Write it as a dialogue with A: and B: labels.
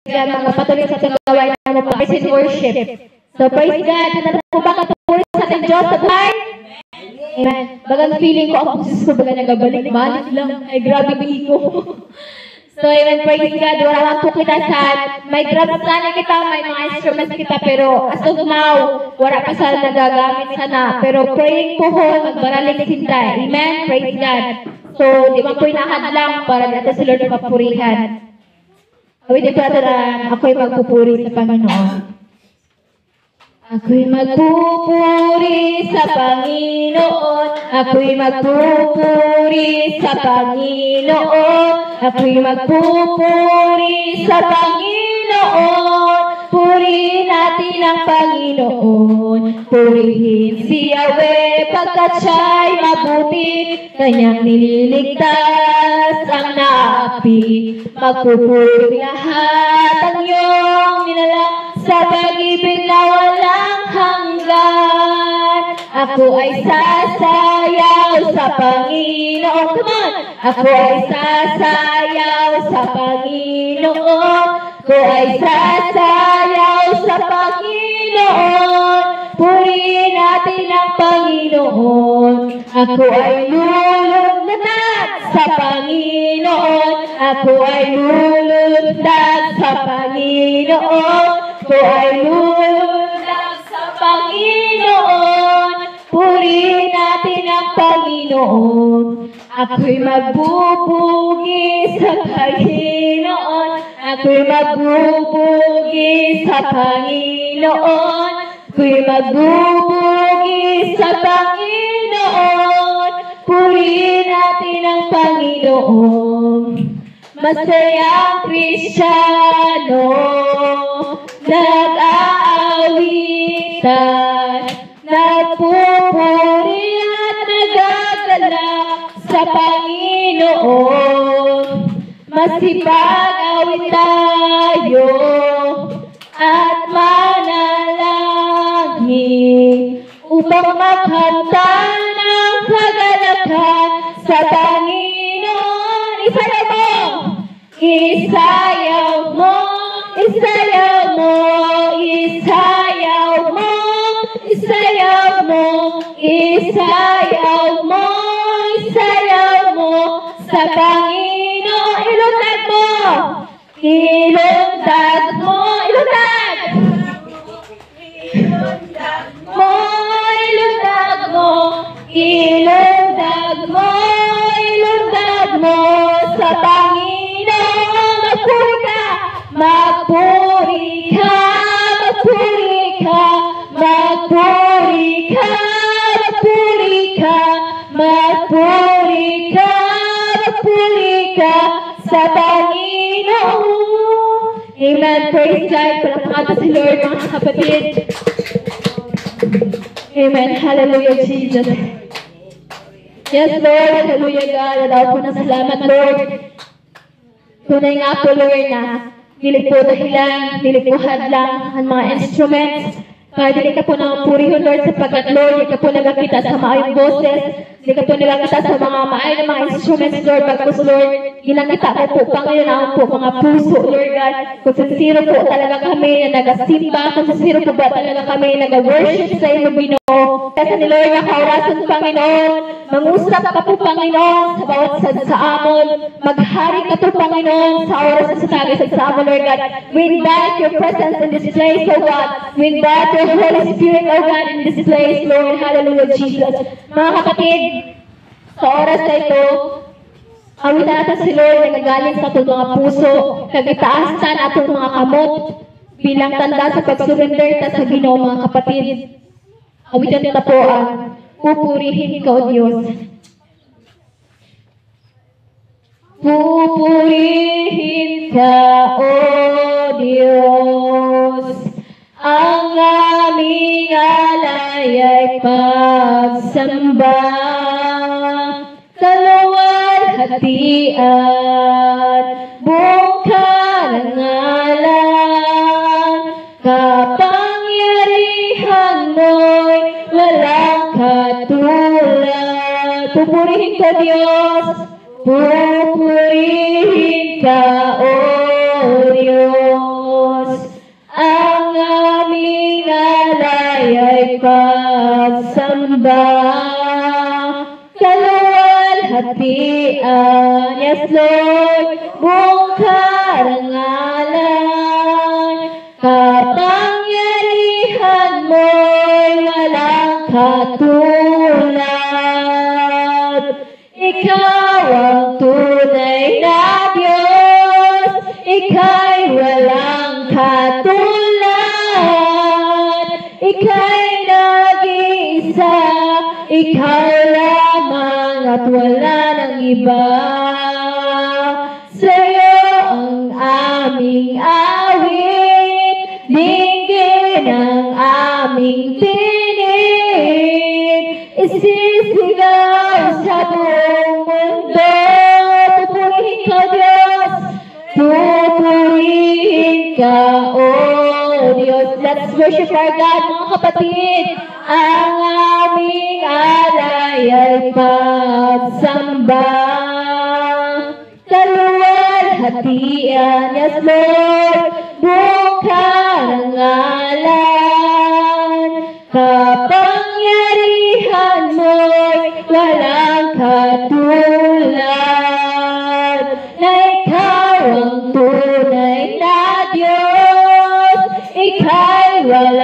A: God, mga patuloy sa gawain na mo, praise and worship. So, praise God. Ano po ba katulad sa ating Diyos sa buhay? Amen. Bagang feeling ko, ang pusis ko baga nagabalik-balik lang. Ay, grabe bigi ko. So, amen, praise God. Wala lang po kita sa, may grabs sana kita, may mga instruments kita, pero as of now, wala pa sa nagagamit sana. Pero praying po ho, magbaraling sinta. Amen, praise God. So, di ba po inahadlang para natin sa Lord mapurihan. Awit brother, ako'y magpupuri sa Panginoon. Ako'y magpupuri sa Panginoon. Ako'y magpupuri sa Panginoon. Ako'y magpupuri sa Purihin. Purihin natin ang Panginoon. Purihin si Yahweh pagkat siya'y mabuti. Kanyang nililigtas ang naapi. Magpupuri lahat ang iyong nilalang sa pag-ibig na walang hanggan. Ako ay sasayaw sa Panginoon. Come on! Ako ay sasayaw sa Panginoon. Ako ay sasayaw sa Panginoon. Purihin natin ang Panginoon. Ako ay lulundag sa Panginoon. Ako ay lulundag sa Panginoon. Ako ay lulundag sa Panginoon. Purihin natin ang Panginoon. Ako'y magbubugi sa Panginoon. Ako'y magbubugi sa Panginoon. Ako'y magbubugi sa Panginoon. Purihin natin ang Panginoon. Masaya ang Kristiyano, nag-aawitan, nagpupuri at nagagalak sa Panginoon. Masipag awit tayo at manalangin upang makanta ng kagalakan sa Panginoon. Isayaw mo! Isayaw mo! Isayaw mo! Isayaw mo! Isayaw mo! Isayaw mo! Isayaw mo sa Panginoon. Ilundag mo! Ilundag mo! Ilundag! Ilundag mo! Ilundag mo! Ilundag mo! Ilundag mo sa Panginoon. Magpuri ka! Magpuri ka! Magpuri ka! Magpuri ka! Magpuri ka! Magpuri ka! Magpuri ka sa Panginoon. Amen. Praise God. Palakpakan si Lord, mga kapatid. Amen. Hallelujah, Jesus. Yes, Lord. Hallelujah, God. Daw po na salamat, Lord. Tunay nga po, Lord, na dili po dahilan, dili po hadlang ang mga instruments. Kaya dili ka po nang purihin, Lord, sapagkat, Lord, di ka po nagkakita sa maayong boses, di ka po nagkakita sa mga maayong na mga instruments, Lord, bagkus, Lord, ginakita mo po, Panginoon po, mga puso, Lord God, kung sincere po talaga kami na nagasimba, kung sincere po ba talaga kami na nag-worship sa iyo, Ginoo. Kasi ni Lord, nakaurasan, Panginoon, mangusap ka po, Panginoon, sa bawat sa amon, maghari ka po, Panginoon, sa oras sa tagay sa amon, Lord God. We invite your presence in this place, O God. We invite your Holy Spirit, O God, in this place, Lord. Hallelujah, Jesus. Mga kapatid, sa oras na ito, awitan natin si Lord na nagaling sa itong mga puso, kagitaasan atong mga kamot, bilang tanda sa pag-surrender ta sa Ginoo, mga kapatid. Awitan nila po ang pupurihin ka, O Diyos. Pupurihin ka, O Diyos, ang aming alay ay pagsamba, kaluwalhatian, buong karangalan, kapangyarihan mo'y walang katulad. Pupurihin ka, Diyos, pupurihin ka, O Diyos. pagsamba. Kaluwalhatian, yes Lord, buong karangalan. Kapangyarihan mo'y walang katulad. Ikaw ang tunay na Diyos, ika'y walang katulad. Ika'y nag-iisa, ikaw lamang at wala nang iba. Sa'yo ang aming awit, dinggin ang aming tinig. Isisigaw sa buong mundo, pupurihin ka Diyos, pupurihin ka o Diyos. Let's worship our God, mga kapatid. Ang aming alay ay pagsamba. Kaluwalhatian, yes Lord, buong karangalan. Kapangyarihan mo'y walang katulad. Na ikaw ang tunay na Diyos, ika'y walang